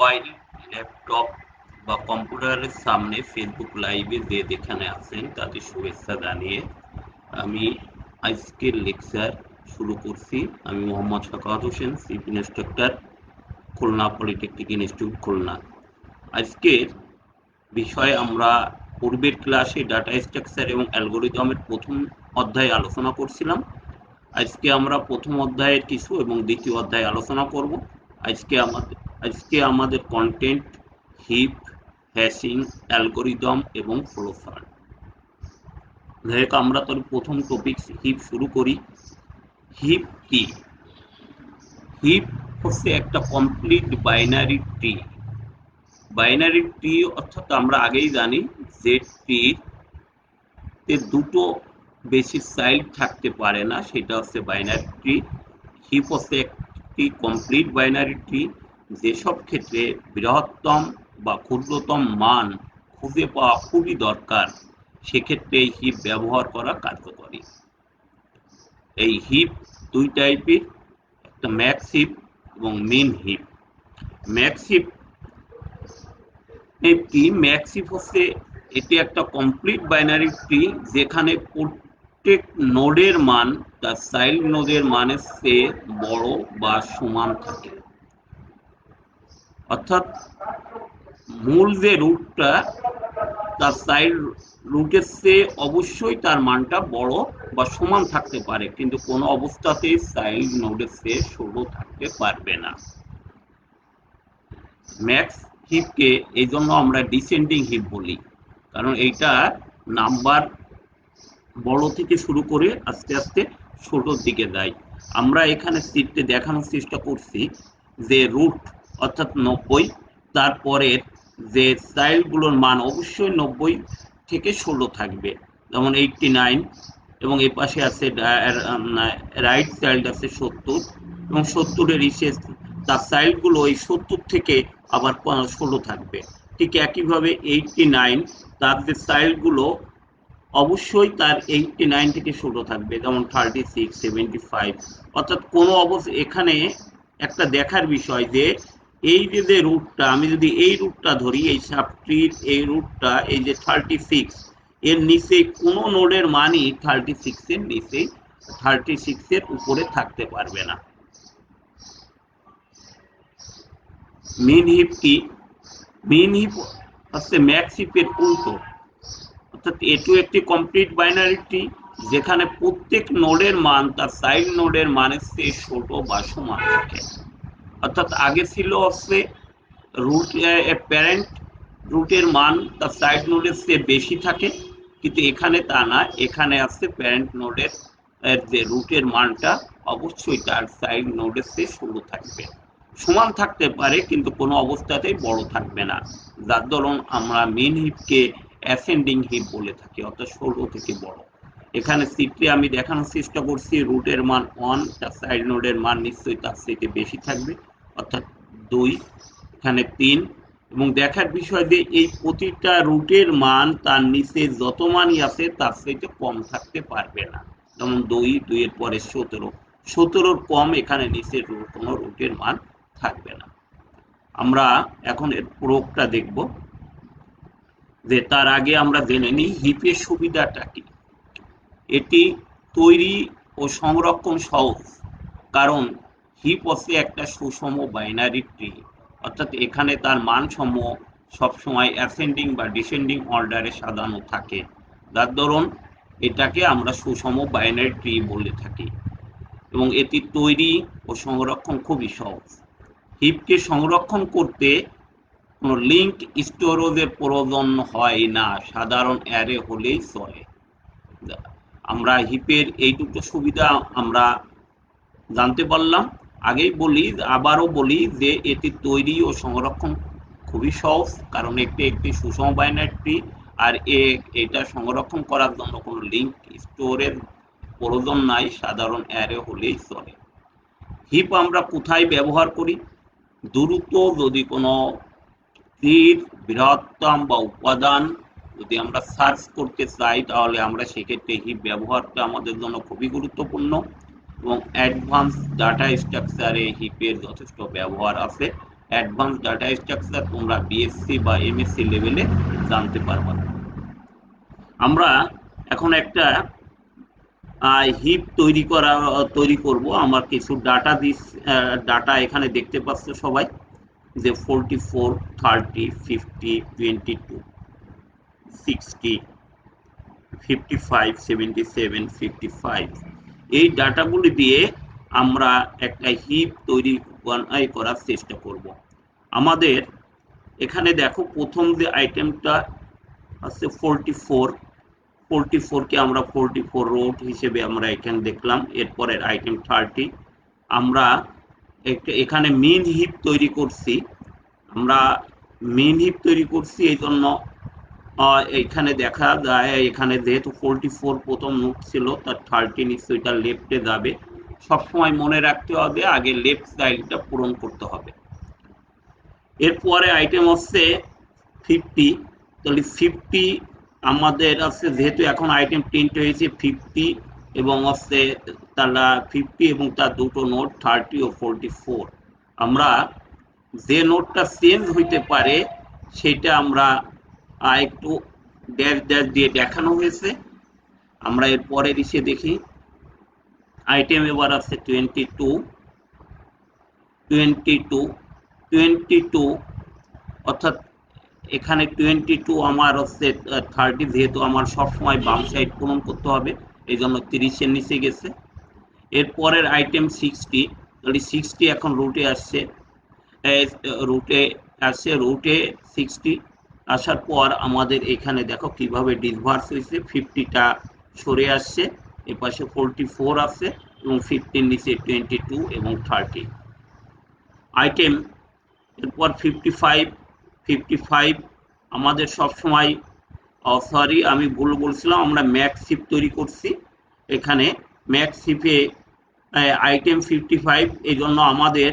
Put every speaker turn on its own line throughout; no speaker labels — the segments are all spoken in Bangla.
মোবাইল, ল্যাপটপ বা কম্পিউটারের সামনে ফেসবুক লাইভে যে যেখানে আছেন তাদের শুভেচ্ছা জানিয়ে আমি আজকের লেকচার শুরু করছি। আমি Mohammad Sakhawat Hossain, chief instructor, Khulna polytechnic institute, Khulna. আজকের বিষয়ে আমরা পূর্বের ক্লাসে ডাটা স্ট্রাকচার এবং অ্যালগোরিদমের প্রথম অধ্যায় আলোচনা করছিলাম। আজকে আমরা প্রথম অধ্যায়ের কিছু এবং দ্বিতীয় অধ্যায় আলোচনা করব। আজকে আমাদের কন্টেন্ট হিপ, হ্যাশিং, অ্যালগোরিদম এবং ফ্লো চার্ট। যাই হোক, আমরা তার প্রথম টপিক হিপ শুরু করি। হিপ কি? হিপ হচ্ছে একটা complete binary tree. Binary tree অর্থাৎ আমরা আগেই জানি যে ট্রিতে দুটো বেশি চাইল্ড থাকতে পারে না, সেটা হচ্ছে বাইনারি ট্রি। হিপ হচ্ছে একটি কমপ্লিট বাইনারি ট্রি, যেসব ক্ষেত্রে বৃহত্তম বা ক্ষুদ্রতম মান খুঁজে পাওয়া খুবই দরকার, সেক্ষেত্রে এই হিপ ব্যবহার করা কার্যকরী। এই হিপ দুই টাইপের, একটা ম্যাক্স হিপ এবং মিন হিপ। ম্যাক্স হিপ কি? ম্যাক্স হিপ হচ্ছে এটি একটা কমপ্লিট বাইনারি ট্রি যেখানে প্রত্যেক নোডের মান তার চাইল্ড নোডের মানের চেয়ে বড় বা সমান থাকে। অর্থাৎ মূল যে রুটটা তার চাইল্ড রুটের চেয়ে অবশ্যই তার মানটা বড় বা সমান থাকতে পারে, কিন্তু কোনো অবস্থাতেই চাইল্ড নোডের চেয়ে ছোট থাকতে পারবে না। ম্যাক্স হিপকে এই জন্য আমরা ডিসেন্ডিং হিপ বলি, কারণ এইটা নাম্বার বড় থেকে শুরু করে আস্তে আস্তে ছোটর দিকে যায়। আমরা এখানে চিত্রে দেখানোর চেষ্টা করছি যে রুট অর্থাৎ 90, তারপরের যে চাইল্ডগুলোর মান অবশ্যই 90 থেকে 16 থাকবে, যেমন 89, এবং এর পাশে আছে রাইট চাইল্ড আছে 70, এবং 70-এর শেষ তার চাইল্ডগুলো ওই 70 থেকে আবার 16 থাকবে। ঠিক একইভাবে 89 তার যে চাইল্ডগুলো অবশ্যই তার 89 থেকে ছোট থাকবে, যেমন 36, 75। অর্থাৎ কোনো অবস্থা এখানে একটা দেখার বিষয় যে এই যে রুটটা, আমি যদি এই রুটটা ধরি, এই সাবট্রির এই রুটটা, এই যে 36, এর নিচে কোনো নোডের মানই 36 এর নিচে 36 এর উপরে থাকতে পারবে না। মিন হিপ কি? মিন হিপ হচ্ছে ম্যাক্স হিপের উল্টো। অর্থাৎ এটু একটি কমপ্লিট বাইনারি ট্রি যেখানে প্রত্যেক নোডের মান তার চাইল্ড নোডের মানের চেয়ে ছোট বা সমান থাকে। অর্থাৎ আগে ছিল হচ্ছে রুট প্যারেন্ট রুটের মান তার চাইল্ড নোডের চেয়ে বেশি থাকে, কিন্তু এখানে তা না। এখানে আছে প্যারেন্ট নোডের যে রুটের মানটা অবশ্যই তার চাইল্ড নোডের চেয়ে ছোট থাকবে। সমান থাকতে পারে কিন্তু কোনো অবস্থাতেই বড় থাকবে না, যার দরুন আমরা মেন হিপকে অ্যাসেন্ডিং হিপ বলে থাকি, অর্থাৎ ছোট থেকে বড়। এখানে চিত্রে আমি দেখানোর চেষ্টা করছি রুটের মান 1, তার চাইল্ড নোডের মান নিশ্চয়ই তার থেকে বেশি থাকবে, অর্থাৎ 2, এখানে 3। এবং দেখার বিষয় যে এই প্রতিটা রুটের মান তার নিচে যত মানই আছে তার থেকে কম থাকতে পারবে না, যেমন 2 এর পরে 17, 17-র কম এখানে নিচের কোনো রুটের মান থাকবে না। আমরা এখন এর প্রয়োগটা দেখব, যে তার আগে আমরা জেনে নিই হিপের সুবিধাটা কি। এটি তৈরি ও সংরক্ষণ সহজ, কারণ হিপ হচ্ছে একটা সুষম বাইনারি ট্রি, অর্থাৎ এখানে তার মানসমূহ সবসময় অ্যাসেন্ডিং বা ডিসেন্ডিং অর্ডারে সাজানো থাকে, যার দরুন এটাকে আমরা সুষম বাইনারি ট্রি বলে থাকি। এবং এটি তৈরি ও সংরক্ষণ খুবই সহজ। হিপকে সংরক্ষণ করতে কোনো লিঙ্ক স্টোরেজের প্রয়োজন হয় না, সাধারণ অ্যারে হলেই চলে। আমরা হিপের এই দুটো সুবিধা আমরা জানতে পারলাম। আগেই বলি, আবারও বলি যে এটি তৈরি ও সংরক্ষণ খুবই সহজ, কারণ একটি সুষম বাইনারি ট্রি, আর এটা সংরক্ষণ করার জন্য কোনো লিঙ্ক স্টোরের প্রয়োজন নাই, সাধারণ অ্যারে হলেই চলে। হিপ আমরা কোথায় ব্যবহার করি? দ্রুত যদি কোনো ট্রির বৃহত্তম বা উপাদান যদি আমরা সার্চ করতে চাই, তাহলে আমরা সেক্ষেত্রে হিপ ব্যবহারটা আমাদের জন্য খুবই গুরুত্বপূর্ণ। এবং অ্যাডভান্স ডাটা স্ট্রাকচারে হিপের যথেষ্ট ব্যবহার আছে। অ্যাডভান্স ডাটা স্ট্রাকচার তোমরা বিএসসি বা এমএসসি লেভেলে জানতে পারবা। আমরা এখন একটা হিপ তৈরি করব। আমার কিছু ডাটা এখানে দেখতে পাচ্ছ সবাই, যে 44, 30, 50, 22, 60, 55, 77, 55, এই ডাটাগুলি দিয়ে আমরা একটা হিপ তৈরি করার চেষ্টা করব। আমাদের এখানে দেখো প্রথম যে আইটেমটা আছে 44 কে আমরা 44 রোড হিসেবে আমরা এখানে দেখলাম। এরপরের আইটেম 30, আমরা এখানে মিন হিপ তৈরি করছি। আমরা মিন হিপ তৈরি করছি এই জন্য এখানে দেখা যায়, এখানে যেহেতু 44 প্রথম নোট ছিল, তার 30 নিশ্চয়ই তার লেফটে যাবে। সবসময় মনে রাখতে হবে আগে লেফট সাইডটা পূরণ করতে হবে। এরপরে আইটেম হচ্ছে 50, তাহলে 50 আমাদের আছে, যেহেতু এখন আইটেম প্রিন্ট হয়েছে 50 এবং হচ্ছে তারা 50 এবং তার দুটো নোট 30 ও 44। আমরা যে নোটটা চেঞ্জ হইতে পারে সেটা আমরা একটু ড্যাশ ড্যাশ দিয়ে দেখানো হয়েছে। আমরা এর পরের ইসে দেখি, আইটেম এবার আছে 22, অর্থাৎ এখানে 22 আমার হচ্ছে 30, যেহেতু আমার সবসময় বাম সাইড পূরণ করতে হবে এই জন্য 30-এর নিচে গেছে। এরপরের আইটেম 60, তাহলে 60 এখন রুটে আসছে, রুটে 60 আসার পর আমাদের এখানে দেখো কিভাবে ডিসভার্স হয়েছে, 50টা সরে আসছে, এপাশে 44 আছে এবং 50-এর নিচে 22 এবং 30 আইটেম। এরপর 55 আমাদের সবসময়, সরি আমি ভুল বলছিলাম, আমরা ম্যাক্স হিপ তৈরি করছি। এখানে ম্যাক্স হিপে আইটেম 55, এই জন্য আমাদের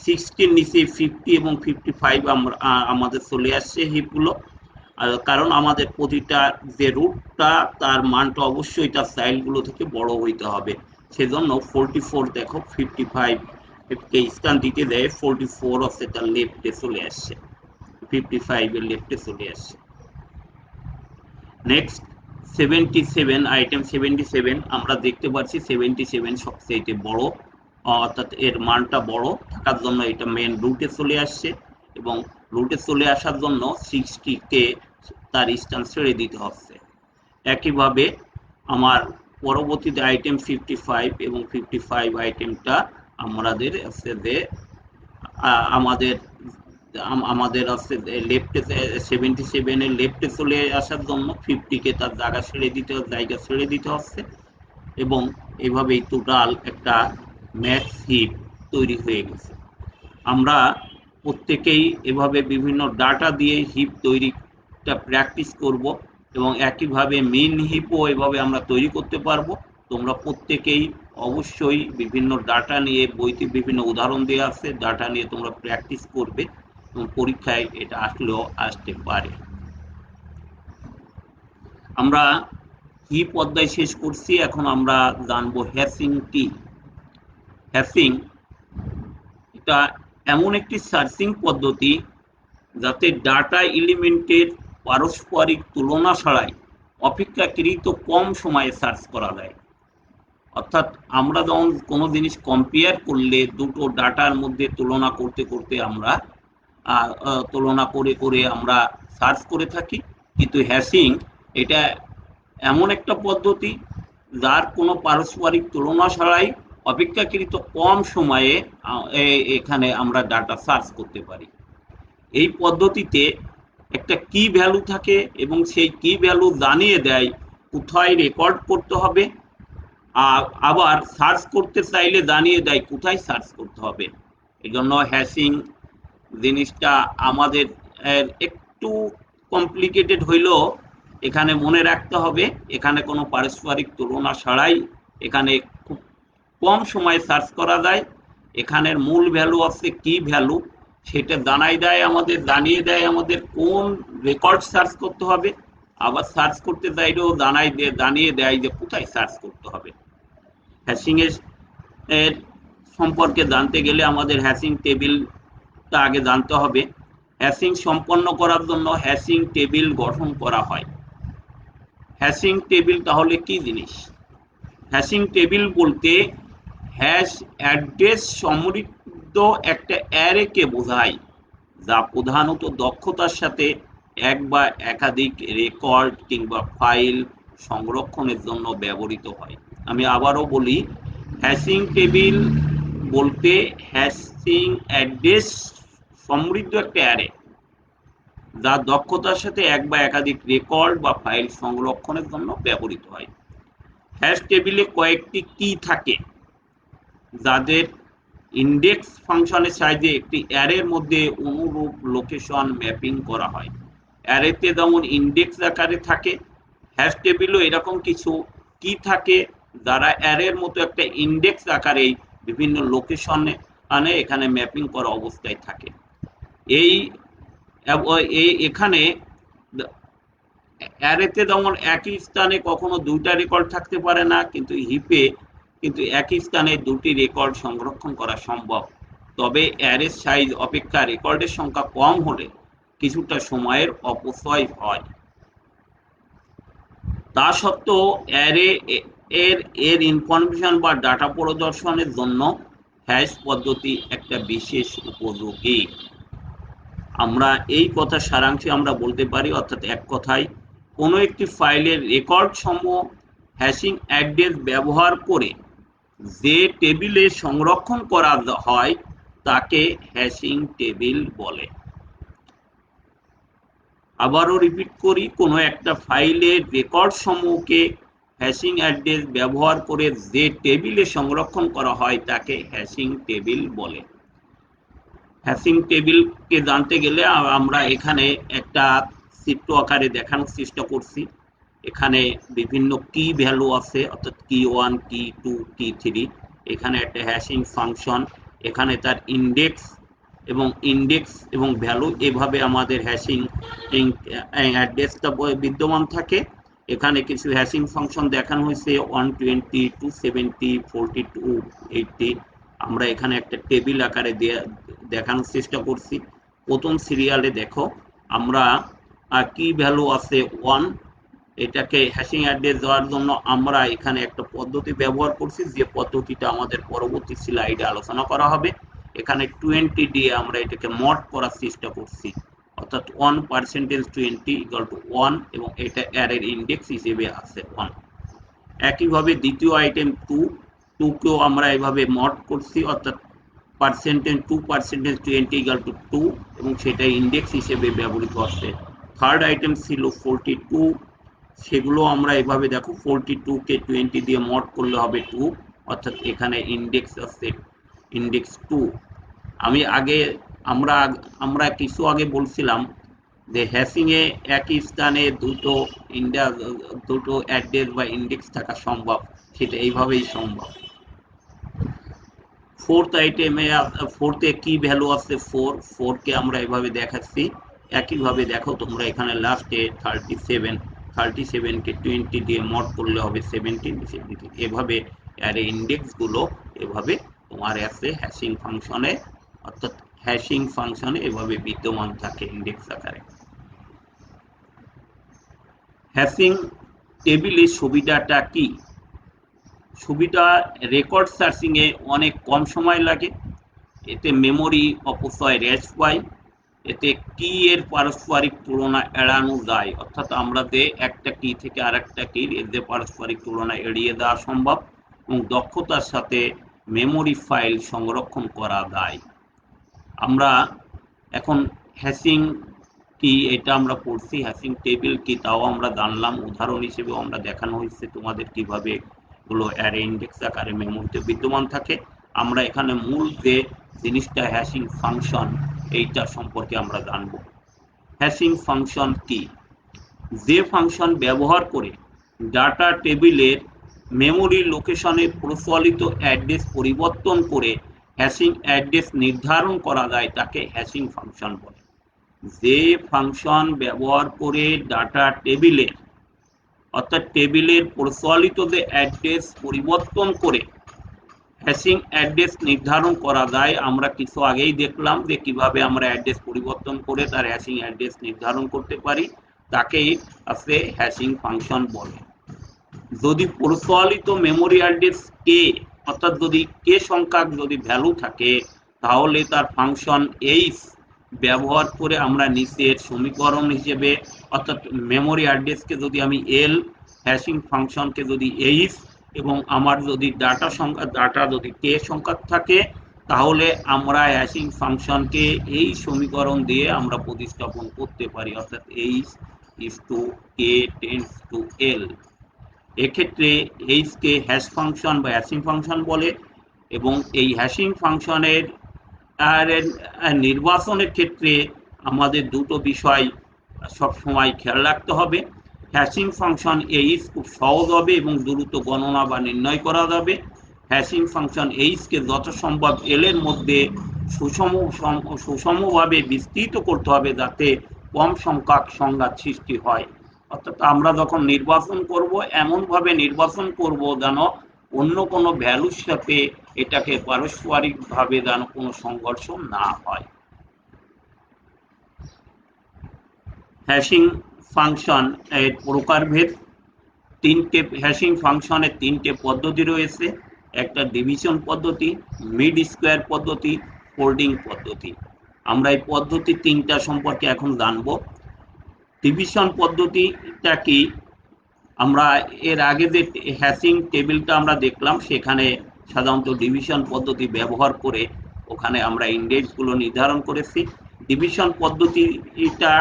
60-এর নিচে 50 এবং 55 আমাদের চলে আসছে হিপগুলো। কারণ আমাদের প্রতিটা যে রুটটা তার মানটা অবশ্যই তার চাইল্ডগুলো থেকে বড় হইতে হবে, সেজন্য 44 দেখো 55 কে স্থান দিতে দেয়, 44 হচ্ছে তার লেফটে চলে আসছে, 55 এর লেফটে চলে আসছে। নেক্সট 77, আইটেম 77, আমরা দেখতে পাচ্ছি 77 সবচেয়ে বড়, অর্থাৎ এর মানটা বড় থাকার জন্য এটা মেন রুটে চলে আসছে এবং রুটে চলে আসার জন্য 60 কে তার স্থান ছেড়ে দিতে হচ্ছে। একইভাবে আমার পরবর্তীতে আইটেম 55 এবং 55 আইটেমটা আমাদের আছে যে আমাদের আছে লেফটে 77 এর লেফটে চলে আসার জন্য 50 কে তার জায়গা ছেড়ে দিতে হচ্ছে এবং এভাবেই টোটাল একটা ম্যাক্স হিপ তৈরি হয়ে গেছে। আমরা প্রত্যেকেই এভাবে বিভিন্ন ডাটা দিয়ে হিপ তৈরিটা প্র্যাকটিস করব এবং একইভাবে মিন হিপও এভাবে আমরা তৈরি করতে পারবো। তোমরা প্রত্যেকেই অবশ্যই বিভিন্ন ডাটা নিয়ে, বইতে বিভিন্ন উদাহরণ দেওয়া আছে, ডাটা নিয়ে তোমরা প্র্যাকটিস করবে এবং পরীক্ষায় এটা আসলেও আসতে পারে। আমরা হিপ অধ্যায় শেষ করছি, এখন আমরা জানবো হ্যাশিং কি। হ্যাশিং এটা এমন একটি সার্চিং পদ্ধতি যাতে ডাটা এলিমেন্টের পারস্পরিক তুলনা ছাড়াই অপেক্ষাকৃত কম সময়ে সার্চ করা যায়। অর্থাৎ আমরা যখন কোনো জিনিস কম্পেয়ার করলে দুটো ডাটার মধ্যে তুলনা করতে করতে আমরা তুলনা করে আমরা সার্চ করে থাকি, কিন্তু হ্যাশিং এটা এমন একটা পদ্ধতি যার কোনো পারস্পরিক তুলনা ছাড়াই অপেক্ষাকৃত কম সময়ে এখানে আমরা ডাটা সার্চ করতে পারি। এই পদ্ধতিতে একটা কি ভ্যালু থাকে এবং সেই কি ভ্যালু জানিয়ে দেয় কোথায় রেকর্ড করতে হবে, আবার সার্চ করতে চাইলে জানিয়ে দেয় কোথায় সার্চ করতে হবে। এই জন্য হ্যাশিং জিনিসটা আমাদের একটু কমপ্লিকেটেড হইলেও এখানে মনে রাখতে হবে এখানে কোনো পারস্পরিক তুলনা ছাড়াই এখানে খুব কম সময়ে সার্চ করা যায়। এখানের মূল ভ্যালু আছে কি ভ্যালু, সেটা জানিয়ে দেয় আমাদের কোন রেকর্ড সার্চ করতে হবে, আবার সার্চ করতে চাইলেও জানিয়ে দেয় যে কোথায় সার্চ করতে হবে। হ্যাশিং এর সম্পর্কে জানতে গেলে আমাদের হ্যাশিং টেবিল তা আগে জানতে হবে। হ্যাশিং সম্পন্ন করার জন্য হ্যাশিং টেবিল গঠন করা হয়। হ্যাশিং টেবিল তাহলে কি জিনিস? হ্যাশিং টেবিল বলতে হ্যাশ অ্যাড্রেস সমৃদ্ধ একটা অ্যারেকে বোঝায়, যা প্রধানত দক্ষতার সাথে এক বা একাধিক রেকর্ড কিংবা ফাইল সংরক্ষণের জন্য ব্যবহৃত হয়। আমি আবারও বলি, হ্যাশিং টেবিল বলতে হ্যাশিং অ্যাড্রেস সমৃদ্ধ একটা অ্যারে, যা দক্ষতার সাথে এক বা একাধিক রেকর্ড বা ফাইল সংরক্ষণের জন্য ব্যবহৃত হয়। হ্যাশ টেবিলে কয়েকটি কি থাকে, যাদের ইন্ডেক্স ফাংশনের সাহায্যে একটি অ্যারের মধ্যে অনুরূপ লোকেশন ম্যাপিং করা হয়। অ্যারেতে যেমন ইন্ডেক্স আকারে থাকে, হ্যাশ টেবিলও এরকম কিছু কি থাকে যারা অ্যারের মতো একটা ইন্ডেক্স আকারে বিভিন্ন লোকেশনে এখানে ম্যাপিং করা অবস্থায় থাকে। এই এখানে অ্যারেতে যেমন একই স্থানে কখনো দুইটা রেকর্ড থাকতে পারে না, কিন্তু হিপে কিন্তু একই স্থানে দুটি রেকর্ড সংরক্ষণ করা সম্ভব। তবে অ্যারের সাইজ অপেক্ষা রেকর্ডের সংখ্যা কম হলে কিছুটা সময়ের অপচয় হয়। তা সত্ত্বেও অ্যারে এর ইনফরমেশন বা ডাটা প্রদর্শনের জন্য হ্যাশ পদ্ধতি একটা বিশেষ উপযোগী। আমরা এই কথা সারাংশে আমরা বলতে পারি, অর্থাৎ এক কথায় কোনো একটি ফাইলের রেকর্ড সমূহ হ্যাশিং অ্যাড্রেস ব্যবহার করে যে টেবিলে সংরক্ষণ করা হয় তাকে হ্যাশিং টেবিল বলে। আবারও রিপিট করি, কোনো একটা ফাইলের রেকর্ড সমূহকে হ্যাশিং অ্যাড্রেস ব্যবহার করে যে টেবিলে সংরক্ষণ করা হয় তাকে হ্যাশিং টেবিল বলে। হ্যাশিং টেবিলকে জানতে গেলে আমরা এখানে একটা চিত্র আকারে দেখানোর চেষ্টা করছি। এখানে বিভিন্ন কি ভ্যালু আছে, অর্থাৎ কি 1, কি 2, কি 3। এখানে একটা হ্যাশিং ফাংশন, এখানে তার ইন্ডেক্স এবং ভ্যালু, এভাবে আমাদের হ্যাশিং অ্যাড্রেসটা বিদ্যমান থাকে। এখানে কিছু হ্যাশিং ফাংশন দেখানো হয়েছে 120, 270, 42, 80। আমরা এখানে একটা টেবিল আকারে দেখানোর চেষ্টা করছি। প্রথম সিরিয়ালে দেখো আমরা কি ভ্যালু আছে 1, এটাকে হ্যাশিং অ্যাড্রেস দেওয়ার জন্য আমরা এখানে একটা পদ্ধতি ব্যবহার করছি, যে পদ্ধতিটা আমাদের পরবর্তী স্লাইডে আলোচনা করা হবে। এখানে 20 দিয়ে আমরা এটাকে মড করার চেষ্টা করছি, অর্থাৎ 1% 20 = 1, এবং এটা অ্যারের ইন্ডেক্স হিসেবে আছে 1। একইভাবে দ্বিতীয় আইটেম 2 কেও আমরা এভাবে মড করছি, অর্থাৎ 2% 20 = 2, এবং সেটা ইন্ডেক্স হিসেবে ব্যবহৃত হচ্ছে। থার্ড আইটেম ছিল 42, সেগুলো আমরা এভাবে দেখো 42 কে 20 দিয়ে মড করলে হবে 2, অর্থাৎ এখানে ইন্ডেক্স আছে ইন্ডেক্স 2। আমরা কিছু আগে বলছিলাম যে হ্যাশিং এ একই স্থানে দুটো অ্যাড্রেস বা ইন্ডেক্স থাকা সম্ভব, সেটা এইভাবেই সম্ভব। ফোর্থে কি ভ্যালু আছে 4 কে আমরা এভাবে দেখাচ্ছি। একইভাবে দেখো তোমরা এখানে লাস্টে 37 কে 20 দিয়ে মড করলে হবে 17। এভাবে অ্যারে ইন্ডেক্স গুলো এভাবে তোমার আছে হ্যাশিং ফাংশনে, অর্থাৎ হ্যাশিং ফাংশনে এভাবে বিদ্যমান থাকে ইন্ডেক্স আকারে। হ্যাশিং টেবিলের সুবিধাটা কি? সুবিধা, রেকর্ড সার্চিং এ অনেক কম সময় লাগে, এতে মেমোরি অপচয় হ্রাস পায়, এতে কি এর পারস্পরিক তুলনা এড়ানো যায়, অর্থাৎ আমরা যে একটা কি থেকে আরেকটা কির যে পারস্পরিক তুলনা এড়িয়ে দেওয়া সম্ভব, এবং দক্ষতার সাথে মেমোরি ফাইল সংরক্ষণ করা যায়। আমরা এখন হ্যাশিং কি এটা আমরা পড়ছি, হ্যাশিং টেবিল কি তাও আমরা জানলাম। উদাহরণ হিসেবে আমরা দেখানো হয়েছে তোমাদের কিভাবে গুলো অ্যারে ইন্ডেক্স আকারে মেমোরিতে বিদ্যমান থাকে। আমরা এখানে মূল যে জিনিসটা হ্যাশিং ফাংশন, এইটা সম্পর্কে আমরা জানব। হ্যাশিং ফাংশন কি? যে ফাংশন ব্যবহার করে ডাটা টেবিলের মেমোরি লোকেশনে প্রচলিত অ্যাড্রেস পরিবর্তন করে হ্যাশিং অ্যাড্রেস নির্ধারণ করা যায় তাকে হ্যাশিং ফাংশন বলে। যে ফাংশন ব্যবহার করে ডাটা টেবিলের, অর্থাৎ টেবিলের প্রচলিত যে অ্যাড্রেস পরিবর্তন করে হ্যাশিং অ্যাড্রেস নির্ধারণ করা যায়। আমরা কিছু আগেই দেখলাম যে কিভাবে আমরা অ্যাড্রেস পরিবর্তন করে তার হ্যাশিং অ্যাড্রেস নির্ধারণ করতে পারি, তাকেই আছে হ্যাশিং ফাংশন বলে। যদি প্রচলিত মেমোরি অ্যাড্রেস কে, অর্থাৎ যদি কে সংখ্যক যদি ভ্যালু থাকে, তাহলে তার ফাংশন এইচ ব্যবহার করে আমরা নিচের সমীকরণ হিসেবে, অর্থাৎ মেমোরি অ্যাড্রেসকে যদি আমি এল, হ্যাশিং ফাংশনকে যদি এইচ, এবং আমার যদি ডাটা যদি কে সংখ্যক থাকে, তাহলে আমরা হ্যাশিং ফাংশনকে এই সমীকরণ দিয়ে আমরা প্রতিস্থাপন করতে পারি, অর্থাৎ H is to K tends to L. এক্ষেত্রে এইচ কে হ্যাশ ফাংশন বা হ্যাশিং ফাংশন বলে। এবং এই হ্যাশিং ফাংশনের নির্বাচনের ক্ষেত্রে আমাদের দুটো বিষয় সবসময় খেয়াল রাখতে হবে। হ্যাশিং ফাংশন এইচ খুব সহজ হবে এবং দ্রুত গণনা বা নির্ণয় করা যাবে। হ্যাশিং ফাংশন এইচকে যথাসম্ভব এল এর মধ্যে সুষমভাবে বিস্তৃত করতে হবে, যাতে কম সংখ্যক সংঘাত সৃষ্টি হয়। অর্থাৎ আমরা যখন নির্বাচন করব, এমনভাবে নির্বাচন করব যেন অন্য কোনো ভ্যালুর সাথে এটাকে পারস্পরিকভাবে যেন কোনো সংঘর্ষ না হয়। হ্যাশিং ফাংশন এর প্রকারভেদ। তিনটে হ্যাশিং ফাংশনের তিনটে পদ্ধতি রয়েছে। একটা ডিভিশন পদ্ধতি, মিড স্কোয়ার পদ্ধতি, ফোল্ডিং পদ্ধতি। আমরা এই পদ্ধতি তিনটা সম্পর্কে এখন জানব। ডিভিশন পদ্ধতিটা কি? আমরা এর আগে যে হ্যাশিং টেবিলটা আমরা দেখলাম, সেখানে সাধারণত ডিভিশন পদ্ধতি ব্যবহার করে ওখানে আমরা ইন্ডেক্সগুলো নির্ধারণ করেছি। ডিভিশন পদ্ধতিটা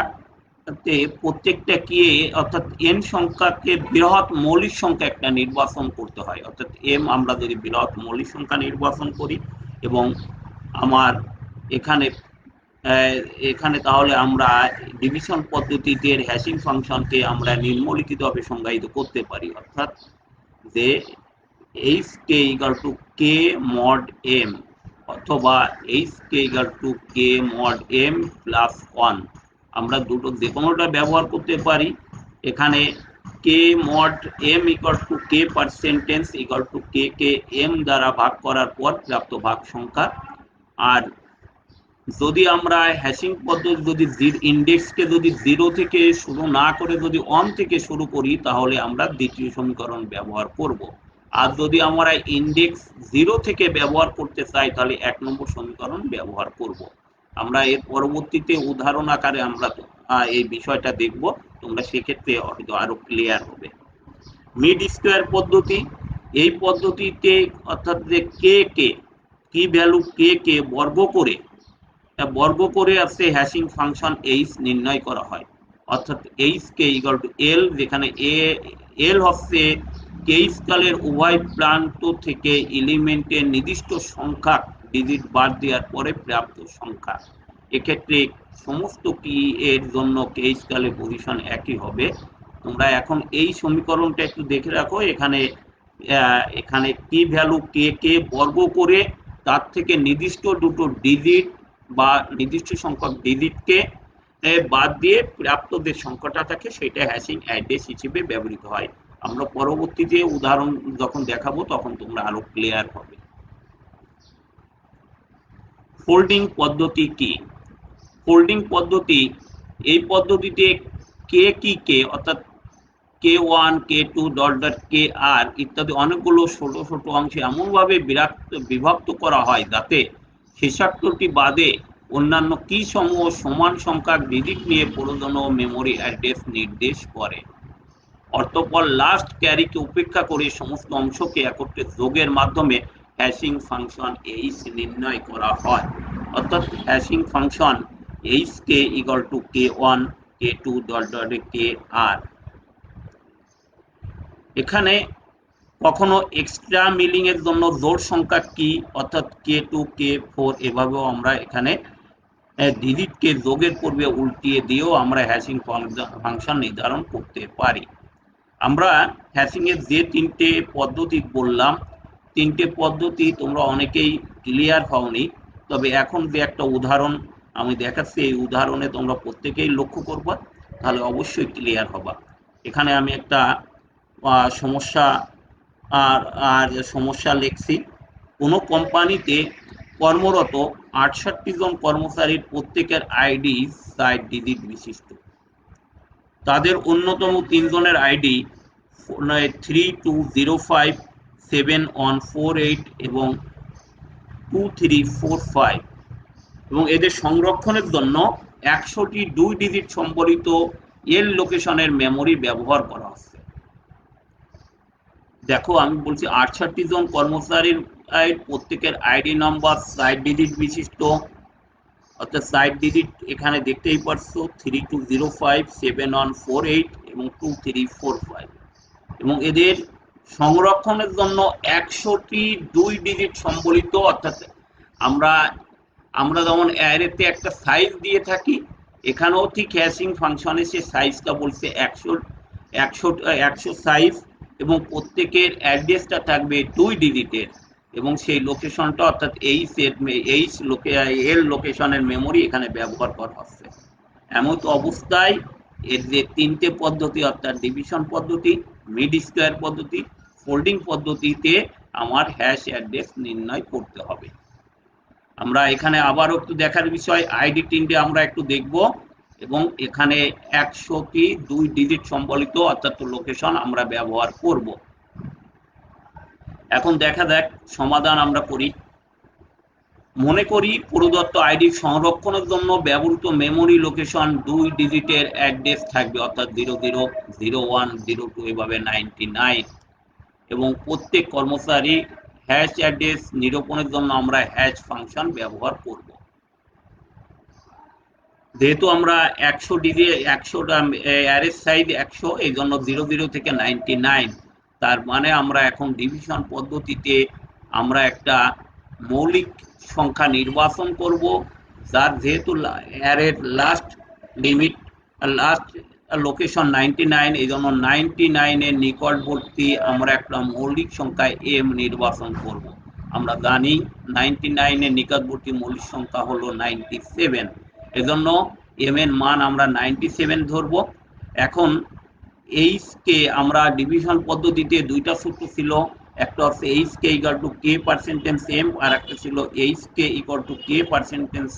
প্রত্যেকটা কি, অর্থাৎ এন সংখ্যাকে বৃহৎ মৌলিক সংখ্যা একটা নির্বাচন করতে হয়। অর্থাৎ এম আমরা যদি বৃহৎ মৌলিক সংখ্যা নির্বাচন করি এবং আমার এখানে তাহলে আমরা ডিভিশন পদ্ধতিতে হ্যাশিং ফাংশনকে আমরা নিম্নলিখিতভাবে সংজ্ঞায়িত করতে পারি, অর্থাৎ যে H K equal to K mod M অথবা H K equal to K mod M plus 1। আমরা দুটো যে কোনোটা ব্যবহার করতে পারি। এখানে K mod M equal to K percentage equal to K কে এম দ্বারা ভাগ করার পর প্রাপ্ত ভাগ সংখ্যা। আর যদি আমরা হ্যাশিং পদ্ধতি যদি ইন্ডেক্সকে যদি 0 থেকে শুরু না করে যদি 1 থেকে শুরু করি, তাহলে আমরা দ্বিতীয় সমীকরণ ব্যবহার করব। আর যদি আমরা ইন্ডেক্স 0 থেকে ব্যবহার করতে চাই, তাহলে 1 নম্বর সমীকরণ ব্যবহার করব। আমরা এর পরবর্তীতে উদাহরণ আকারে আমরা এই বিষয়টা দেখব, তোমরা সেক্ষেত্রে হয়তো আরো ক্লিয়ার হবে। মিড স্কোয়ার পদ্ধতি। এই পদ্ধতিতে অর্থাৎ যে কে কে কি ভ্যালু কে কে বর্গ করে আছে হ্যাশিং ফাংশন এইচ নির্ণয় করা হয়। অর্থাৎ এইচ কে ইকুয়াল টু এল, যেখানে এল হচ্ছে কে স্কেলের উভয় প্রান্ত থেকে এলিমেন্টের নির্দিষ্ট সংখ্যা ডিজিট বাদ দেওয়ার পরে প্রাপ্ত সংখ্যা। এক্ষেত্রে সমস্ত কি এর জন্য কে স্কেলের পজিশন একই হবে। তোমরা এখন এই সমীকরণটা একটু দেখে রাখো। এখানে কি ভ্যালু কে কে বর্গ করে তার থেকে নির্দিষ্ট দুটো ডিজিট বা নির্দিষ্ট সংখ্যক ডিজিটকে বাদ দিয়ে প্রাপ্ত যে সংখ্যাটা থাকে সেটা হ্যাশিং অ্যাড্রেস হিসেবে ব্যবহৃত হয়। আমরা পরবর্তীতে উদাহরণ যখন দেখাবো তখন তোমরা আরো ক্লিয়ার হবে। ফোল্ডিং পদ্ধতি কি? ফোল্ডিং পদ্ধতি, এই পদ্ধতিতে কে কি কে অর্থাৎ K1, K2, Kr ইত্যাদি অনেকগুলো ছোট ছোট অংশে এমনভাবে বিভক্ত করা হয় যাতে শেষাক্ষরটি বাদে অন্যান্য কি সমূহ সমান সংখ্যক ডিজিট নিয়ে প্রয়োজনীয় মেমোরি অ্যাড্রেস নির্দেশ করে। অতঃপর লাস্ট ক্যারিকে উপেক্ষা করে সমস্ত অংশকে একত্রে যোগের মাধ্যমে হ্যাশিং ফাংশন এইচ নির্ণয় করা হয়। অর্থাৎ hashing function H K equal two K1, K2, Kr। এখানে কখনো এক্সট্রা মিলিং এর জন্য জোড় সংখ্যা কি, অর্থাৎ K2, K4 এভাবেও আমরা এখানে ডিজিটকে যোগের পূর্বে উল্টিয়ে দিয়েও আমরা হ্যাশিং ফাংশন নির্ধারণ করতে পারি। আমরা হ্যাশিং এর যে তিনটে পদ্ধতি বললাম, তিনটে পদ্ধতি তোমরা অনেকেই ক্লিয়ার হওনি, তবে এখন যে একটা উদাহরণ আমি দেখাচ্ছি, এই উদাহরণে তোমরা প্রত্যেকেই লক্ষ্য করবা, তাহলে অবশ্যই ক্লিয়ার হবা। এখানে আমি একটা সমস্যা লিখছি। কোনো কোম্পানিতে কর্মরত 68 জন কর্মচারীর প্রত্যেকের আইডি 4 ডিজিট বিশিষ্ট। তাদের অন্যতম 3 জনের আইডি 32057148 এবং 2345 এবং এদের সংরক্ষণের জন্য 100টি 2 ডিজিট সম্বলিত এল লোকেশনের মেমোরি ব্যবহার করা হচ্ছে। দেখো আমি বলছি 68 জন কর্মচারীর প্রত্যেকের আইডি নাম্বার 4 ডিজিট বিশিষ্ট, অর্থাৎ 4 ডিজিট এখানে দেখতেই পারছো 32057148 এবং 2345 এবং এদের সংরক্ষণের জন্য 100টি 2 ডিজিট সম্বলিত, অর্থাৎ আমরা যেমন অ্যারেতে একটা সাইজ দিয়ে থাকি, এখানেও ঠিক হ্যাশিং ফাংশনে সে সাইজটা বলছে 100 সাইজ এবং প্রত্যেকের অ্যাড্রেসটা থাকবে 2 ডিজিটের এবং সেই লোকেশনটা অর্থাৎ এল লোকেশনের মেমোরি এখানে ব্যবহার করা হচ্ছে। এমন অবস্থায় এর যে 3টে পদ্ধতি অর্থাৎ ডিভিশন পদ্ধতি, মিড স্কয়ার পদ্ধতি, ফোল্ডিং পদ্ধতিতে আমার হ্যাশ অ্যাড্রেস নির্ণয় করতে হবে। আমরা এখানে আবারও একটু দেখার বিষয়, আইডি 3টে আমরা একটু দেখব এবং এখানে 100টি 2 ডিজিট সম্বলিত অর্থাৎ লোকেশন আমরা ব্যবহার করব। এখন দেখা যাক সমাধান আমরা করি। মনে করি প্রদত্ত আইডি সংরক্ষণের জন্য ব্যবহৃত মেমোরি লোকেশন 2 ডিজিটের অ্যাড্রেস থাকবে অর্থাৎ 00, 01, 02 এভাবে 99 এবং প্রত্যেক কর্মচারী হ্যাশ অ্যাড্রেস নিরূপণের জন্য আমরা হ্যাশ ফাংশন ব্যবহার করব। যেহেতু আমরা 100টা অ্যারের সাইজ 100, এই জন্য 00 থেকে 99, তার মানে আমরা এখন ডিভিশন পদ্ধতিতে আমরা একটা মৌলিক সংখ্যা নির্বাচন করব, যার যেহেতু অ্যারের লাস্ট লোকেশন 99, এই জন্য 99 এর নিকটবর্তী আমরা একটা মৌলিক সংখ্যা m নির্বাচন করব। আমরা জানি 99 এর নিকটবর্তী মৌলিক সংখ্যা হলো 97, এজন্য m এর মান আমরা 97 ধরব। এখন h কে আমরা ডিভিশন পদ্ধতিতে দুইটা সূত্র ছিল, একটা হচ্ছে h কে equal two k percentage m আর একটা ছিল h কে equal two k percentage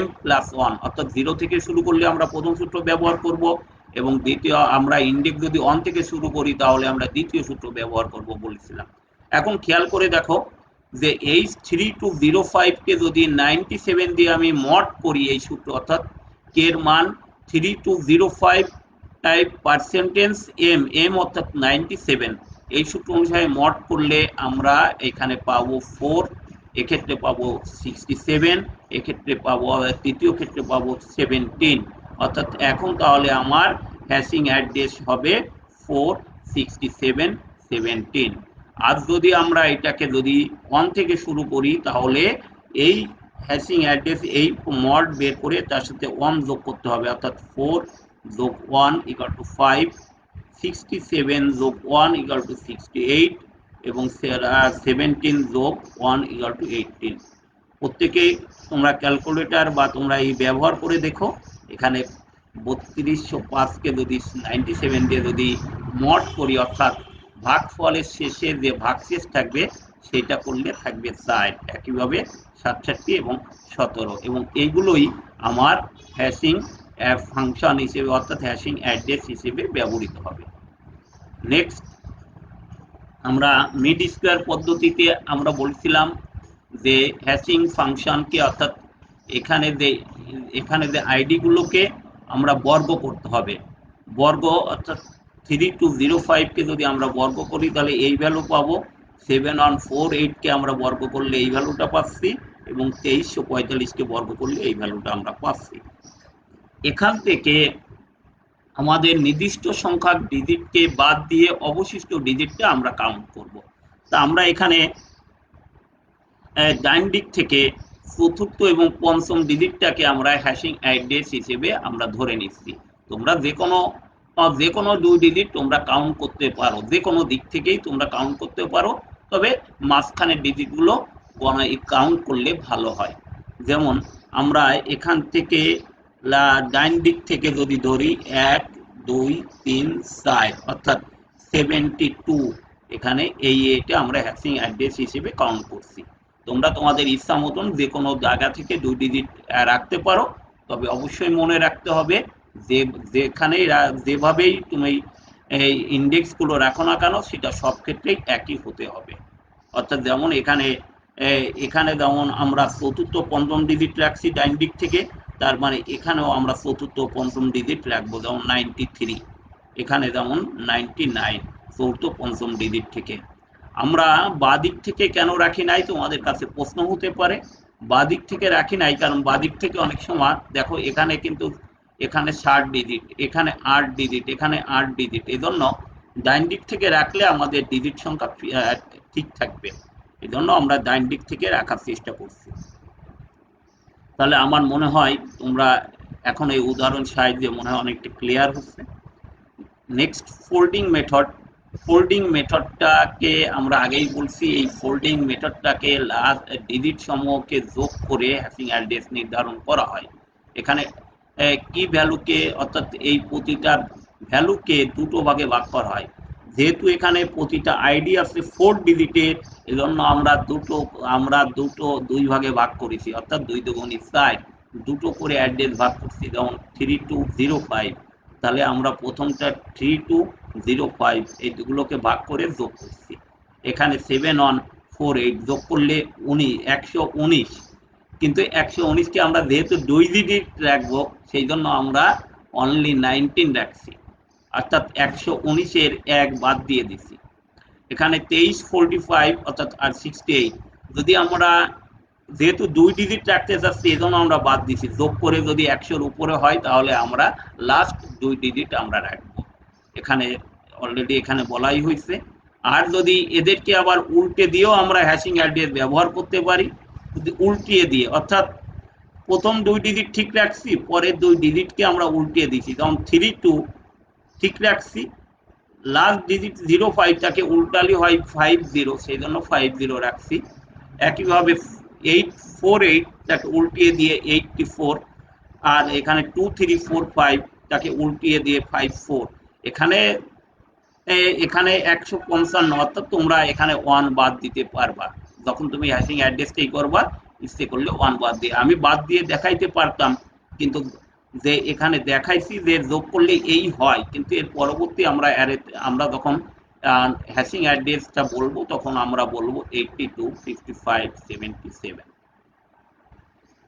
m plus 1, অর্থাৎ 0 থেকে শুরু করলে আমরা প্রথম সূত্র ব্যবহার করব এবং দ্বিতীয় আমরা ইন্ডেক্স যদি 1 থেকে শুরু করি তাহলে আমরা দ্বিতীয় সূত্র ব্যবহার করব বলেছিলাম। এখন খেয়াল করে দেখো যে h3205 কে যদি 97 দিয়ে আমি মড করি এই সূত্র, অর্থাৎ k এর মান 3205 টাইপ পার্সেন্টেজ m অর্থাৎ 97, এই সূত্র অনুসারে মড করলে আমরা এখানে পাবো 4, এক্ষেত্রে পাবো 67, এক্ষেত্রে পাবো তৃতীয় ক্ষেত্রে পাবো 17, অর্থাৎ এখন তাহলে আমার হ্যাশিং অ্যাড্রেস হবে 46717। আর যদি আমরা এটাকে যদি 1 থেকে শুরু করি তাহলে এই হ্যাশিং অ্যাড্রেস এই মড বের করে তার সাথে 1 যোগ করতে হবে, অর্থাৎ 4 যোগ 1 ইকুয়াল টু 5, 67 যোগ 1 ইকুয়াল টু 68 এবং 17 যোগ 1 ইকুয়াল টু 18। প্রত্যেকেই তোমরা ক্যালকুলেটর বা তোমরা এই ব্যবহার করে দেখো, এখানে 3205 কে যদি 97 দিয়ে যদি মড করি অর্থাৎ ভাগফলের শেষে যে ভাগশেষ থাকবে সেটা করলে থাকবে 4, একইভাবে 67 এবং 17 এবং এইগুলোই আমার হ্যাশিং ফাংশন হিসেবে অর্থাৎ হ্যাশিং অ্যাড্রেস হিসেবে ব্যবহৃত হবে। নেক্সট আমরা মিড স্কয়ার পদ্ধতিতে আমরা বলছিলাম যে হ্যাশিং ফাংশনকে অর্থাৎ এখানে যে আইডি গুলোকে আমরা বর্গ করতে হবে। বর্গ অর্থাৎ 3205 কে যদি আমরা বর্গ করি তাহলে এই ভ্যালু পাবো, 7148 কে আমরা বর্গ করলে এই ভ্যালুটা পাচ্ছি এবং 2345 কে বর্গ করলে এই ভ্যালুটা আমরা পাচ্ছি। এখান থেকে আমাদের নির্দিষ্ট সংখ্যক ডিজিটকে বাদ দিয়ে অবশিষ্ট ডিজিটটা আমরা কাউন্ট করব। তা আমরা এখানে ডান দিক থেকে চতুর্থ এবং পঞ্চম ডিজিটটাকে আমরা হ্যাশিং অ্যাড্রেস হিসেবে আমরা ধরে নিচ্ছি। তোমরা যে কোনো 2 ডিজিট তোমরা কাউন্ট করতে পারো, যে কোনো দিক থেকেই তোমরা কাউন্ট করতে পারো, তবে মাঝখানের ডিজিটগুলো কাউন্ট করলে ভালো হয়। যেমন আমরা এখান থেকে ডান দিক থেকে যদি ধরি 1 2 3 4 অর্থাৎ 72, এখানে এই এটা আমরা হ্যাশিং অ্যাড্রেস হিসেবে কাউন্ট করছি। তোমরা তোমাদের ইচ্ছা মতন যে কোনো জায়গা থেকে 2 ডিজিট রাখতে পারো, তবে অবশ্যই মনে রাখতে হবে যে যেখানে যেভাবেই তুমি এই ইন্ডেক্সগুলো রাখো না কেন সেটা সব ক্ষেত্রেই একই হতে হবে। অর্থাৎ যেমন এখানে যেমন আমরা চতুর্থ পঞ্চম ডিজিট রাখছি ডাইন দিক থেকে, তার মানে এখানেও আমরা চতুর্থ পঞ্চম ডিজিট রাখবো, যেমন 93, এখানে যেমন 99 চতুর্থ পঞ্চম ডিজিট থেকে। আমরা বাঁ দিক থেকে কেন রাখি নাই, তোমাদের কাছে প্রশ্ন হতে পারে। বাঁ দিক থেকে রাখি নাই কারণ বাঁ দিক থেকে অনেক সময় দেখো এখানে কিন্তু এখানে 60 ডিজিট, এখানে 8 ডিজিট, এখানে 8 ডিজিট, এজন্য ডাইন দিক থেকে রাখলে আমাদের ডিজিট সংখ্যা ঠিক থাকবে, এজন্য আমরা ডাইন দিক থেকে রাখার চেষ্টা করছি। তাহলে আমার মনে হয় তোমরা এখন এই উদাহরণ সাহায্যে মনে হয় অনেকটা ক্লিয়ার হচ্ছে। Next folding method. ফোল্ডিং মেথডটাকে আমরা আগেই বলছি, এই ফোল্ডিং মেথডটাকে লাস্ট ডিজিট সমূহকে যোগ করে হ্যাশিং অ্যাড্রেস নির্ধারণ করা হয়। এখানে কি ভ্যালুকে, অর্থাৎ এই প্রতিটা ভ্যালুকে দুটো ভাগে ভাগ করা হয়। যেহেতু এখানে প্রতিটা আইডি আছে 4 ডিজিটের, এজন্য আমরা দুটো 2 ভাগে ভাগ করেছি, অর্থাৎ 2 দুগুণে 4, দুটো করে অ্যাড্রেস ভাগ করছি। যেমন 3205, তাহলে আমরা প্রথমটা 3205 এই দুগুলোকে ভাগ করে যোগ করছি। এখানে 7148 যোগ করলে 119, কিন্তু 119কে আমরা যেহেতু 2 ডিজিট রাখবো সেই জন্য আমরা অনলি 19 রাখছি, অর্থাৎ 119-এর 1 বাদ দিয়ে দিছি। এখানে 2345 অর্থাৎ আর 68, যদি আমরা যেহেতু 2 ডিজিট রাখতে চাচ্ছি এজন্য আমরা বাদ দিছি। যোগ করে যদি 100-এর উপরে হয় তাহলে আমরা লাস্ট 2 ডিজিট আমরা রাখবো, এখানে অলরেডি এখানে বলাই হয়েছে। আর যদি এদেরকে আবার উল্টে দিয়েও আমরা হ্যাশিং অ্যাড্রেস ব্যবহার করতে পারি, যদি উল্টিয়ে দিয়ে, অর্থাৎ প্রথম 2 ডিজিট ঠিক রাখছি, পরের 2 ডিজিটকে আমরা উল্টিয়ে দিছি, যেমন 32 ঠিক রাখছি, লাস্ট ডিজিট 05টাকে উল্টালে হয় 50, সেই জন্য 50 রাখছি। একইভাবে 848টাকে উল্টিয়ে দিয়ে 84, আর এখানে 2345 তাকে উল্টিয়ে দিয়ে 54। এখানে 155, অর্থাৎ তোমরা এখানে 1 বাদ দিতে পারবা যখন তুমি হ্যাশিং অ্যাড্রেসটাই করবা, ইচ্ছে করলে 1 বাদ দিয়ে, আমি বাদ দিয়ে দেখাইতে পারতাম, কিন্তু যে এখানে দেখাইছি যে যোগ করলে এই হয়, কিন্তু এর পরবর্তী আমরা যখন হ্যাশিং অ্যাড্রেসটা বলবো তখন আমরা বলবো 82 55 77।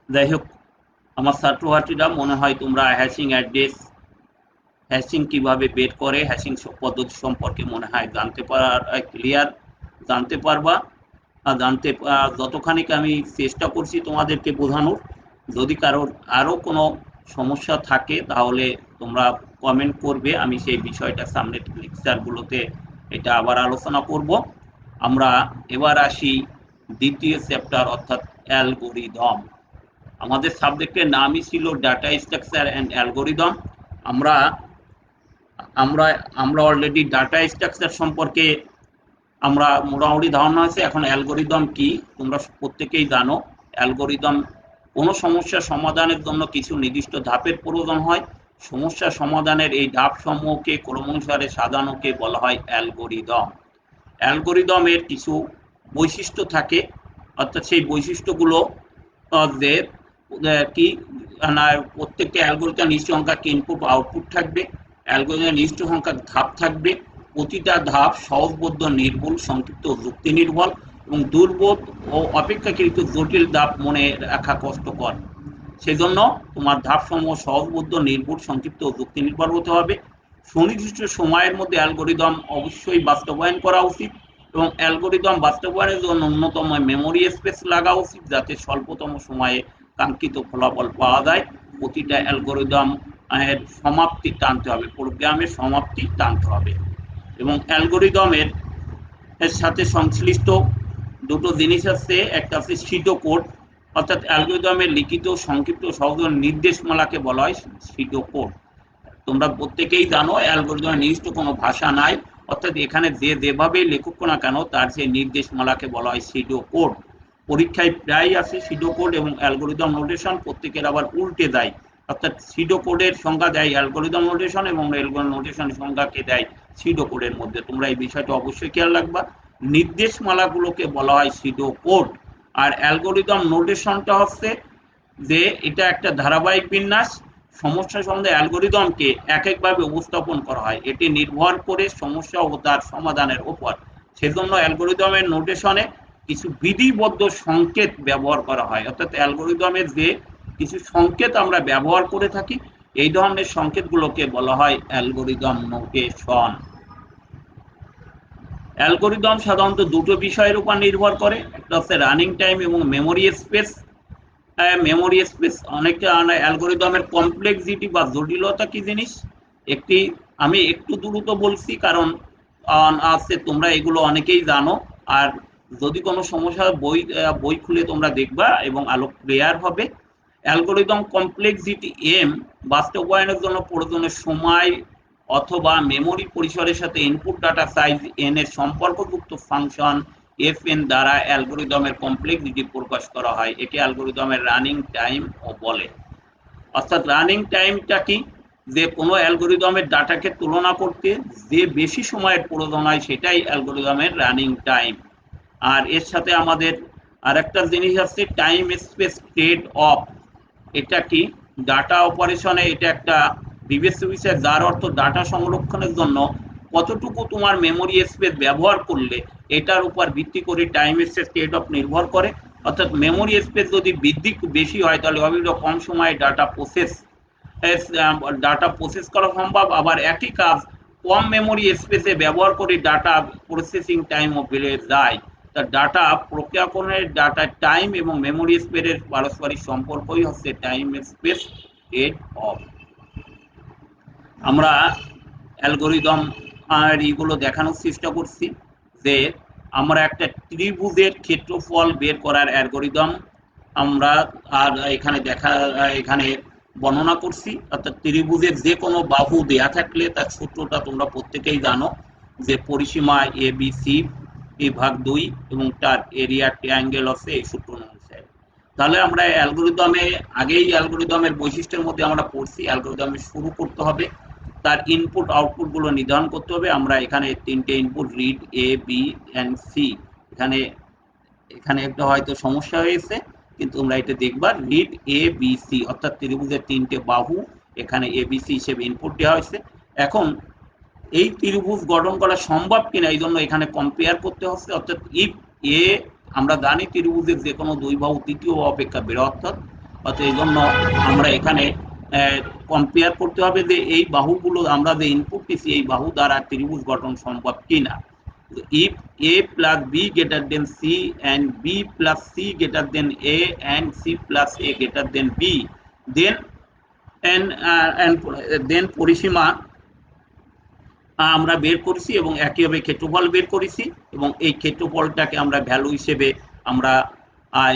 যাই হোক আমার ছাত্রছাত্রীরা, মনে হয় তোমরা হ্যাশিং কিভাবে বের করে হ্যাশিং পদ্ধতি সম্পর্কে মনে হয় জানতে পারবা। যতখানি আমি চেষ্টা করছি তোমাদেরকে বোঝানোর। যদি কারোর আরো কোনো সমস্যা থাকে তাহলে তোমরা কমেন্ট করবে, আমি সেই বিষয়টা সামনের লেকচারগুলোতে এটা আবার আলোচনা করব। আমরা এবার আসি দ্বিতীয় চ্যাপ্টার, অর্থাৎ অ্যালগরিদম। আমাদের সাবজেক্টের নামই ছিল ডাটা স্ট্রাকচার অ্যান্ড অ্যালগরিদম। আমরা আমরা আমরা অলরেডি ডাটা স্ট্রাকচার সম্পর্কে আমরা মোটামুটি ধারণা আছে। এখন অ্যালগরিদম কি তোমরা প্রত্যেকেই জানো। অ্যালগরিদম কোনো সমস্যা সমাধানের জন্য কিছু নির্দিষ্ট ধাপের প্রয়োজন হয়। সমস্যা সমাধানের এই ধাপসমূহকে ক্রমানুসারে সাজানোকে বলা হয় অ্যালগরিদম। অ্যালগরিদমের কিছু বৈশিষ্ট্য থাকে, অর্থাৎ সেই বৈশিষ্ট্যগুলো যে কি না, প্রত্যেকটা অ্যালগরিদম নির্দিষ্ট সংখ্যক ইনপুট আউটপুট থাকবে, অ্যালগরিদমের নির্দিষ্ট সংখ্যক ধাপ থাকবে, প্রতিটা ধাপ সহজবোধ্য, নির্ভুল, সংক্ষিপ্ত ও যুক্তি নির্ভর, এবং দুর্বোধ ও অপেক্ষাকৃত জটিল ধাপ মনে রাখা কষ্টকর। সেজন্য তোমার ধাপসমূহ সহজবোধ্য, নির্ভুল, সংক্ষিপ্ত ও যুক্তি নির্ভর হতে হবে। সুনির্দিষ্ট সময়ের মধ্যে অ্যালগরিদম অবশ্যই বাস্তবায়ন করা উচিত, এবং অ্যালগরিদম বাস্তবায়নের জন্য ন্যূনতম মেমোরি স্পেস লাগা উচিত, যাতে স্বল্পতম সময়ে কাঙ্ক্ষিত ফলাফল পাওয়া যায়। প্রতিটা অ্যালগরিদম এর সমাপ্তি টানতে হবে, প্রোগ্রামের সমাপ্তি টানতে হবে। এবং অ্যালগরিদমের সাথে সংশ্লিষ্ট দুটো জিনিস আছে, একটা আছে সিডোকোড, অর্থাৎ অ্যালগরিদমের লিখিত, সংক্ষিপ্ত, সহজ নির্দেশমালাকে বলা হয় সিডোকোড। তোমরা প্রত্যেকেই জানো অ্যালগরিদমের নির্দিষ্ট কোনো ভাষা নাই, অর্থাৎ এখানে যেভাবে লেখক না কেন তার সেই নির্দেশমালাকে বলা হয় সিডোকোড। পরীক্ষায় প্রায় আছে সিডোকোড এবং অ্যালগরিদম নোটেশন, প্রত্যেকের আবার উল্টে দেয়, অর্থাৎ সিডোকোডের সংজ্ঞা দেয় অ্যালগরিদম নোটেশন এবং অ্যালগরিদম নোটেশনের সংজ্ঞাকে দেয় সিডো কোডের মধ্যে। তোমরা এই বিষয়টা অবশ্যই খেয়াল রাখবা। নির্দেশমালাগুলোকে বলা হয় সিডো কোড। আর অ্যালগোরিদম নোটেশনটা হচ্ছে যে এটা একটা ধারাবাহিক বিন্যাস। সমস্যা সমাধানে অ্যালগোরিদমকে এক একভাবে উপস্থাপন করা হয়, এটি নির্ভর করে সমস্যা ও তার সমাধানের উপর। সেজন্য অ্যালগোরিদমের নোটেশনে কিছু বিধিবদ্ধ সংকেত ব্যবহার করা হয়, অর্থাৎ অ্যালগোরিদমের যে কিছু সংকেত আমরা ব্যবহার করে থাকি, এই ধরনের সংকেতগুলোকে বলা হয় অ্যালগোরিদম নোটেশন। অ্যালগোরিদম সাধারণত দুটো বিষয়ের উপর নির্ভর করে, একটা হচ্ছে রানিং টাইম এবং মেমোরি স্পেস। মেমোরি স্পেস অনেকটা অ্যালগোরিদমের কমপ্লেক্সিটি বা জটিলতা কি জিনিস, একটি আমি একটু দ্রুত বলছি কারণ আছে তোমরা এগুলো অনেকেই জানো। আর যদি কোনো সমস্যা বই খুলে তোমরা দেখবা এবং আলো ক্লিয়ার হবে। অ্যালগোরিদম কমপ্লেক্সিটি এম বাস্তবায়নের জন্য প্রয়োজনের সময় অথবা মেমোরি পরিসরের সাথে ইনপুট ডাটা সাইজ এন এর সম্পর্কযুক্ত ফাংশন এফ এন দ্বারা অ্যালগোরিদমের কমপ্লেক্সিটি প্রকাশ করা হয়। একে অ্যালগোরিদমের রানিং টাইম ও বলে। অর্থাৎ রানিং টাইমটা কি, যে কোনো অ্যালগোরিদমের ডাটাকে তুলনা করতে যে বেশি সময়ের প্রয়োজন হয় সেটাই অ্যালগোরিদমের রানিং টাইম। আর এর সাথে আমাদের আরেকটা জিনিস আছে টাইম স্পেস ট্রেড অফ। এটা কি, ডাটা অপারেশনে এটা একটা বিবেচ্য বিষয়, যার অর্থ ডাটা সংরক্ষণের জন্য কতটুকু তোমার মেমোরি স্পেস ব্যবহার করলে এটার উপর ভিত্তি করে টাইম স্পেস ট্রেড অফ নির্ভর করে। অর্থাৎ মেমোরি স্পেস যদি বৃদ্ধি বেশি হয় তাহলে অবিলম্বে কম সময়ে ডাটা প্রসেস করা সম্ভব, আবার একই কাজ কম মেমোরি স্পেসে ব্যবহার করে ডাটা প্রসেসিং টাইমও বেড়ে যায়। তা ডাটা প্রক্রিয়াকরণের ডাটা টাইম এবং মেমোরি স্পেসের পারস্পরিক সম্পর্কই হচ্ছে টাইম স্পেস ট্রেড অফ। আমরা অ্যালগোরিদম আর এগুলো দেখানোর চেষ্টা করছি যে আমরা একটা ত্রিভুজের ক্ষেত্রফল বের করার অ্যালগোরিদম আমরা আর এখানে বর্ণনা করছি। অর্থাৎ ত্রিভুজের যে কোনো বাহু দেয়া থাকলে তার সূত্রটা তোমরা প্রত্যেকেই জানো, যে পরিসীমা এ বি সি ভাগ 2 এবং তার এরিয়া ট্রায়াঙ্গেল হচ্ছে এই সূত্র অনুসারে। তাহলে আমরা অ্যালগোরিদমে আগেই অ্যালগোরিদমের বৈশিষ্ট্যের মধ্যে আমরা পড়ছি, অ্যালগোরিদমে শুরু করতে হবে, তার ইনপুট আউটপুট গুলো নির্ধারণ করতে হবে। আমরা এখানে তিনটে input read A B and C, এখানে একটা হয়তো সমস্যা হয়েছে কিন্তু তোমরা এটা দেখবা, রিড এ বি সি অর্থাৎ ত্রিভুজের তিনটে বাহু এখানে এ বি সি হিসেবে ইনপুট দেওয়া হয়েছে। এখন এই ত্রিভুজ গঠন করা সম্ভব কিনা এই জন্য এখানে কম্পেয়ার করতে হচ্ছে। অর্থাৎ ইফ এ, আমরা জানি ত্রিভুজের যে কোনো দুই বাহু তৃতীয় অপেক্ষা বৃহত্তর, অর্থাৎ এই জন্য আমরা এখানে কম্পেয়ার করতে হবে যে এই বাহুগুলো আমরা যে ইনপুট দিচ্ছি এই বাহু দ্বারা ত্রিভুজ গঠন সম্ভব কিনা। if a plus b greater than c and b plus c greater than a and c plus a greater than b, then পরিসীমা আমরা বের করেছি এবং একইভাবে ক্ষেত্রফল বের করেছি এবং এই ক্ষেত্রফলটাকে আমরা ভ্যালু হিসেবে আমরা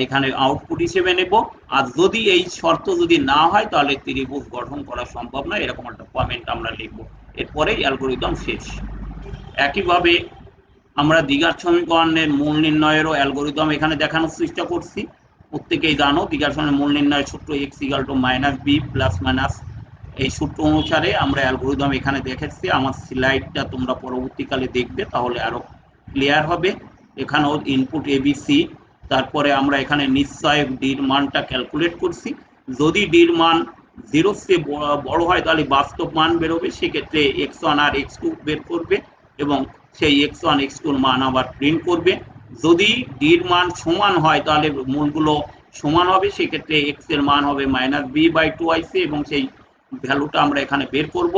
এখানে আউটপুট হিসেবে নেব। আর যদি এই শর্ত যদি না হয় তাহলে ত্রিভুজ গঠন করা সম্ভব নয়, এরকম একটা কমেন্ট আমরা লিখব। এরপরেই অ্যালগোরিদম শেষ। একইভাবে আমরা দ্বিঘাত সমীকরণের মূল নির্ণয়েরও অ্যালগোরিদম এখানে দেখানোর চেষ্টা করছি। প্রত্যেকেই জানো দ্বিঘাত সমীকরণের মূল নির্ণয়ের সূত্র x = -b ± এই সূত্র অনুসারে আমরা অ্যালগোরিদম এখানে দেখেছি। আমার স্লাইডটা তোমরা পরবর্তীকালে দেখবে তাহলে আরো ক্লিয়ার হবে। এখানেও ইনপুট এবিসি, তারপরে আমরা এখানে নিশ্চয় ডির মানটা ক্যালকুলেট করছি। যদি ডির মান 0 চেয়ে বড় হয় তাহলে বাস্তব মান বেরোবে, সেক্ষেত্রে x1 আর x2 বের করবে এবং সেই x1 x2 এর মান আবার প্রিন্ট করবে। যদি ডির মান সমান হয় তাহলে মূলগুলো সমান হবে, সেক্ষেত্রে x এর মান হবে -b/2ic এবং সেই ভ্যালুটা আমরা এখানে বের করব।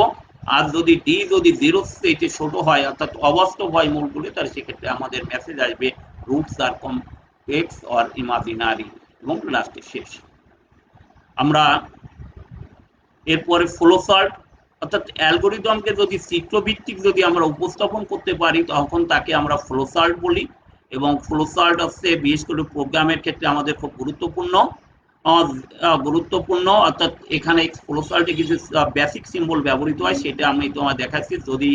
আর যদি ডি যদি 0 থেকে ছোট হয় অর্থাৎ অবাস্তব হয় মূলগুলো, তাহলে সেক্ষেত্রে আমাদের মেসেজ আসবে রুটস আর কমপ্লেক্স অর ইমাজিনারি এবং লাস্টে শেষ। আমরা এরপরে ফ্লোচার্ট, অর্থাৎ অ্যালগোরিদমকে যদি চিত্রভিত্তিক যদি আমরা উপস্থাপন করতে পারি তখন তাকে আমরা ফ্লোচার্ট বলি। এবং ফ্লোচার্ট হচ্ছে বিশেষ করে প্রোগ্রামের ক্ষেত্রে আমাদের খুব গুরুত্বপূর্ণ। অর্থাৎ এখানে ফ্লোচার্টে কিছু বেসিক সিম্বল ব্যবহৃত হয়, সেটা আমি তোমায় দেখাচ্ছি। যদি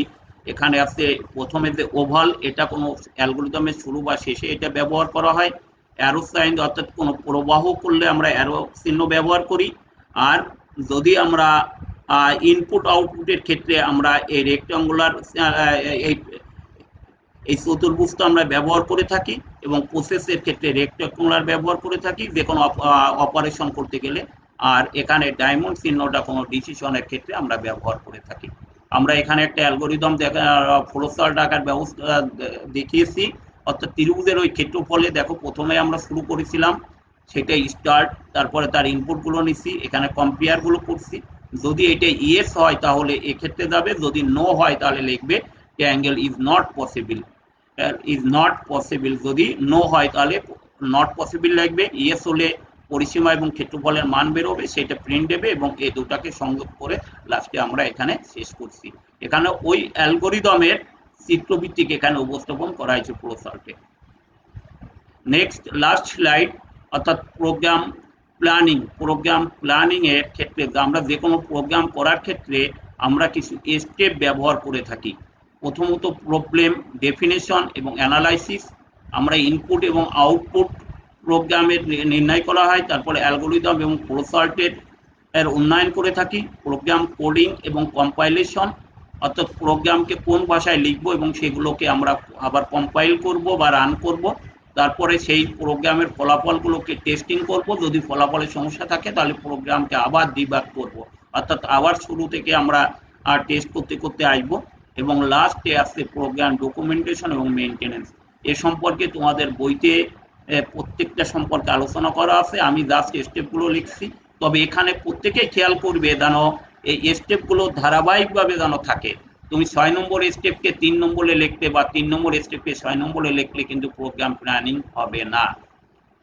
এখানে আছে প্রথমে যে ওভাল, এটা কোনো অ্যালগোরিদমের শুরু বা শেষে এটা ব্যবহার করা হয়। অ্যারো সাইন অর্থাৎ কোনো প্রবাহ করলে আমরা অ্যারো চিহ্ন ব্যবহার করি। আর যদি আমরা ইনপুট আউটপুটের ক্ষেত্রে আমরা এই রেক্টাঙ্গুলার এই চতুর্ভুজটা আমরা ব্যবহার করে থাকি, এবং প্রসেসের ক্ষেত্রে রেক্টাঙ্গুলার ব্যবহার করে থাকি যে কোনো অপারেশন করতে গেলে। আর এখানে ডায়মন্ড চিহ্নটা কোনো ডিসিশনের ক্ষেত্রে আমরা ব্যবহার করে থাকি। আমরা এখানে একটা অ্যালগোরিদম ফ্লোচার্ট আকার ব্যবস্থা দেখিয়েছি, অর্থাৎ ত্রিভুজের ওই ক্ষেত্রফলে দেখো প্রথমে আমরা শুরু করেছিলাম সেটা স্টার্ট, তারপরে তার ইনপুটগুলো নিচ্ছি, এখানে কম্পেয়ারগুলো করছি। যদি এটা ইয়েস হয় তাহলে এক্ষেত্রে যাবে, যদি নো হয় তাহলে লিখবে অ্যাঙ্গেল ইজ নট পসিবল, যদি নো হয় তাহলে নট পসিবল লিখবে, ইয়েস হলে পরিসীমা এবং ক্ষেত্রফলের মান বেরোবে, সেটা প্রিন্ট দেবে, এবং এই দুটাকে সংযোগ করে লাস্টে আমরা এখানে শেষ করছি। এখানে ওই অ্যালগোরিদমের চিত্রভিত্তিক এখানে উপস্থাপন করা হয়েছে ফ্লোচার্টে। নেক্সট লাস্ট স্লাইড, অর্থাৎ প্রোগ্রাম প্ল্যানিং এর ক্ষেত্রে আমরা যে কোনো প্রোগ্রাম করার ক্ষেত্রে আমরা কিছু স্টেপ ব্যবহার করে থাকি। প্রথমত প্রবলেম ডেফিনেশন এবং অ্যানালাইসিস, আমরা ইনপুট এবং আউটপুট প্রোগ্রামের নির্ণয় করা হয়, তারপরে অ্যালগোরিদম এবং ফ্লোচার্টের উন্নয়ন করে থাকি, প্রোগ্রাম কোডিং এবং কম্পাইলেশন, অর্থাৎ প্রোগ্রামকে কোন ভাষায় লিখব এবং সেগুলোকে আমরা আবার কম্পাইল করব বা রান করব, তারপরে সেই প্রোগ্রামের ফলাফলগুলোকে টেস্টিং করব, যদি ফলাফলের সমস্যা থাকে তাহলে প্রোগ্রামকে আবার ডিবাগ করব, অর্থাৎ আবার শুরু থেকে আমরা টেস্ট করতে করতে আসবো, এবং লাস্টে আসছে প্রোগ্রাম ডকুমেন্টেশন এবং মেইনটেনেন্স। এ সম্পর্কে তোমাদের বইতে প্রত্যেকটা সম্পর্কে আলোচনা করা আছে, আমি জাস্ট স্টেপগুলো লিখছি। তবে এখানে প্রত্যেকেই খেয়াল করবে যেন এই স্টেপগুলো ধারাবাহিকভাবে যেন থাকে। তুমি 6 নম্বর স্টেপকে 3 নম্বরে লিখতে বা 3 নম্বর স্টেপকে 6 নম্বরে লিখলে কিন্তু প্রোগ্রাম প্ল্যানিং হবে না।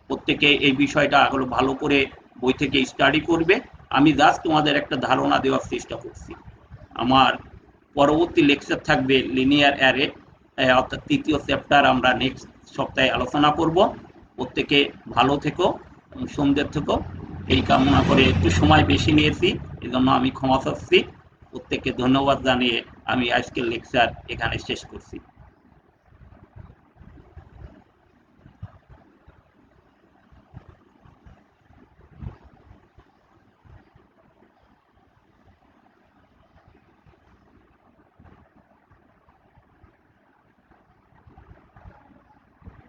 প্রত্যেকে এই বিষয়টা ভালো করে বই থেকে স্টাডি করবে। আমি জাস্ট তোমাদের একটা ধারণা দেওয়ার চেষ্টা করছি। আমার পরবর্তী লেকচার থাকবে লিনিয়ার অ্যারে, অর্থাৎ তৃতীয় চ্যাপ্টার আমরা নেক্সট সপ্তাহে আলোচনা করব। প্রত্যেকে ভালো থেকো, সুন্দর থেকো, এই কামনা করে একটু সময় বেশি নিয়েছি, এজন্য আমি ক্ষমা চাচ্ছি। প্রত্যেককে ধন্যবাদ জানিয়ে আমি আজকের লেকচার এখানে শেষ করছি।